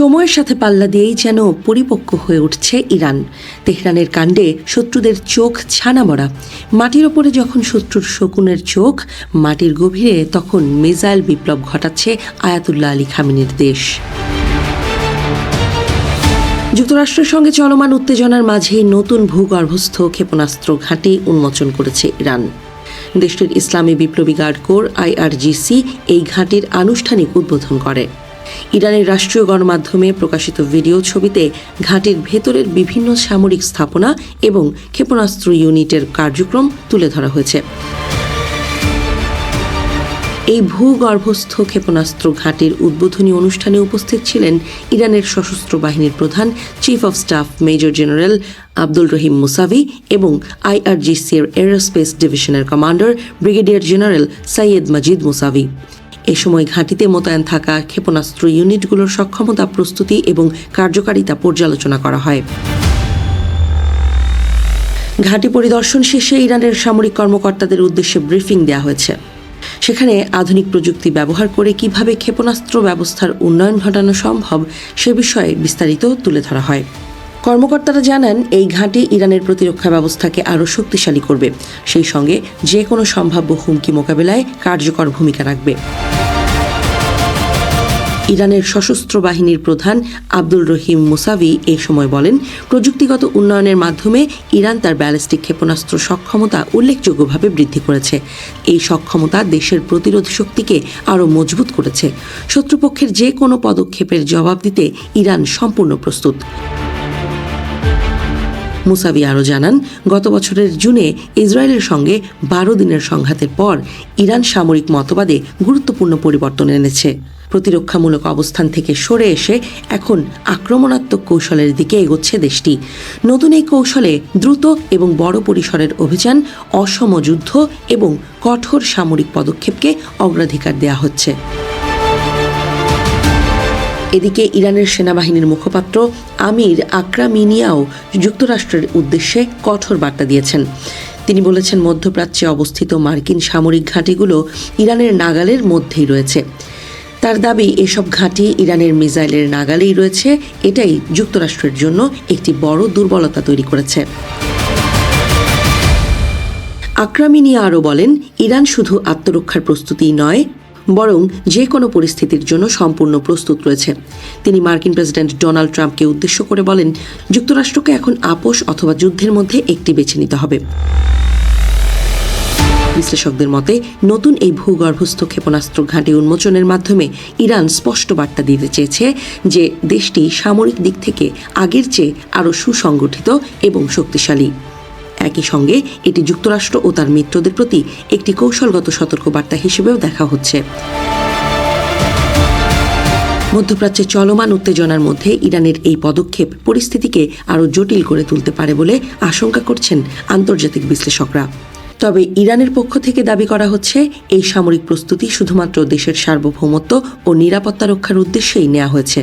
সময়ের সাথে পাল্লা দিয়েই যেন পরিপক্ক হয়ে উঠছে ইরান। তেহরানের কাণ্ডে শত্রুদের চোখ ছানামরা। মাটির ওপরে যখন শত্রুর শকুনের চোখ, মাটির গভীরে তখন মিসাইল বিপ্লব ঘটাচ্ছে আয়াতুল্লাহ আলী খামেনির দেশ। যুক্তরাষ্ট্রের সঙ্গে চলমান উত্তেজনার মাঝেই নতুন ভূগর্ভস্থ ক্ষেপণাস্ত্র ঘাঁটি উন্মোচন করেছে ইরান। দেশটির ইসলামী বিপ্লবী গার্ড কোর IRGC এই ঘাঁটির আনুষ্ঠানিক উদ্বোধন করে। ইরানের রাষ্ট্রীয় গণমাধ্যমে প্রকাশিত ভিডিও ছবিতে ঘাঁটির ভেতরের বিভিন্ন সামরিক স্থাপনা এবং ক্ষেপণাস্ত্র ইউনিটের কার্যক্রম তুলে ধরা হয়েছে। এই ভূগর্ভস্থ ক্ষেপণাস্ত্র ঘাঁটির উদ্বোধনী অনুষ্ঠানে উপস্থিত ছিলেন ইরানের সশস্ত্র বাহিনীর প্রধান chief of staff major general Abdul Rahim Musavi এবং IRGC-র এরোস্পেস ডিভিশনের কমান্ডার ব্রিগেডিয়ার জেনারেল সৈয়দ মাজিদ মুসাভি। এ সময় ঘাঁটিতে মোতায়েন থাকা ক্ষেপণাস্ত্র ইউনিটগুলোর সক্ষমতা, প্রস্তুতি এবং কার্যকারিতা পর্যালোচনা করা হয়। ঘাঁটি পরিদর্শন শেষে ইরানের সামরিক কর্মকর্তাদের উদ্দেশ্যে ব্রিফিং দেওয়া হয়েছে। সেখানে আধুনিক প্রযুক্তি ব্যবহার করে কিভাবে ক্ষেপণাস্ত্র ব্যবস্থার উন্নয়ন ঘটানো সম্ভব সে বিষয়ে বিস্তারিত তুলে ধরা হয়। কর্মকর্তারা জানান, এই ঘাঁটি ইরানের প্রতিরক্ষা ব্যবস্থাকে আরও শক্তিশালী করবে, সেই সঙ্গে যে কোনো সম্ভাব্য হুমকি মোকাবেলায় কার্যকর ভূমিকা রাখবে। ইরানের সশস্ত্র বাহিনীর প্রধান আব্দুল রহিম মুসাভি এই সময় বলেন, প্রযুক্তিগত উন্নয়নের মাধ্যমে ইরান তার ব্যালিস্টিক ক্ষেপণাস্ত্র সক্ষমতা উল্লেখযোগ্যভাবে বৃদ্ধি করেছে। এই সক্ষমতা দেশের প্রতিরোধ শক্তিকে আরও মজবুত করেছে। শত্রুপক্ষের যে কোনো পদক্ষেপের জবাব দিতে ইরান সম্পূর্ণ প্রস্তুত। মুসাভি আরও জানান, গত বছরের জুনে ইসরায়েলের সঙ্গে 12 দিনের সংঘাতের পর ইরান সামরিক মতবাদে গুরুত্বপূর্ণ পরিবর্তন এনেছে। প্রতিরক্ষামূলক অবস্থান থেকে সরে এসে এখন আক্রমণাত্মক কৌশলের দিকে এগোচ্ছে দেশটি। নতুন এই কৌশলে দ্রুত এবং বড় পরিসরের অভিযান, অসম যুদ্ধ এবং কঠোর সামরিক পদক্ষেপকে অগ্রাধিকার দেওয়া হচ্ছে। এদিকে ইরানের সেনাবাহিনীর মুখপাত্র আমির আকরামিনিয়াও যুক্তরাষ্ট্রের উদ্দেশ্যে কঠোর বার্তা দিয়েছেন। তিনি বলেছেন, মধ্যপ্রাচ্যে অবস্থিত মার্কিন সামরিক ঘাঁটিগুলো ইরানের নাগালের মধ্যেই রয়েছে। তার দাবি, এসব ঘাঁটি ইরানের মিসাইলের নাগালেই রয়েছে। এটাই যুক্তরাষ্ট্রের জন্য একটি বড় দুর্বলতা তৈরি করেছে। আকরামিনিয়া আরও বলেন, ইরান শুধু আত্মরক্ষার প্রস্তুতিই নয়, বরং যে কোনো পরিস্থিতির জন্য সম্পূর্ণ প্রস্তুত রয়েছে। তিনি মার্কিন প্রেসিডেন্ট ডোনাল্ড ট্রাম্পকে উদ্দেশ্য করে বলেন, যুক্তরাষ্ট্রকে এখন আপোষ অথবা যুদ্ধের মধ্যে একটি বেছে নিতে হবে। বিশ্লেষকদের মতে, নতুন এই ভূগর্ভস্থ ক্ষেপণাস্ত্র ঘাঁটি উন্মোচনের মাধ্যমে ইরান স্পষ্ট বার্তা দিতে চেয়েছে যে দেশটি সামরিক দিক থেকে আগের চেয়ে আরও সুসংগঠিত এবং শক্তিশালী। একই সঙ্গে এটি যুক্তরাষ্ট্র ও তার মিত্রদের প্রতি একটি কৌশলগত সতর্কবার্তা হিসেবেও দেখা হচ্ছে। মধ্যপ্রাচ্যে চলমান উত্তেজনার মধ্যে ইরানের এই পদক্ষেপ পরিস্থিতিকে আরও জটিল করে তুলতে পারে বলে আশঙ্কা করছেন আন্তর্জাতিক বিশ্লেষকরা। তবে ইরানের পক্ষ থেকে দাবি করা হচ্ছে, এই সামরিক প্রস্তুতি শুধুমাত্র দেশের সার্বভৌমত্ব ও নিরাপত্তা রক্ষার উদ্দেশ্যেই নেওয়া হয়েছে।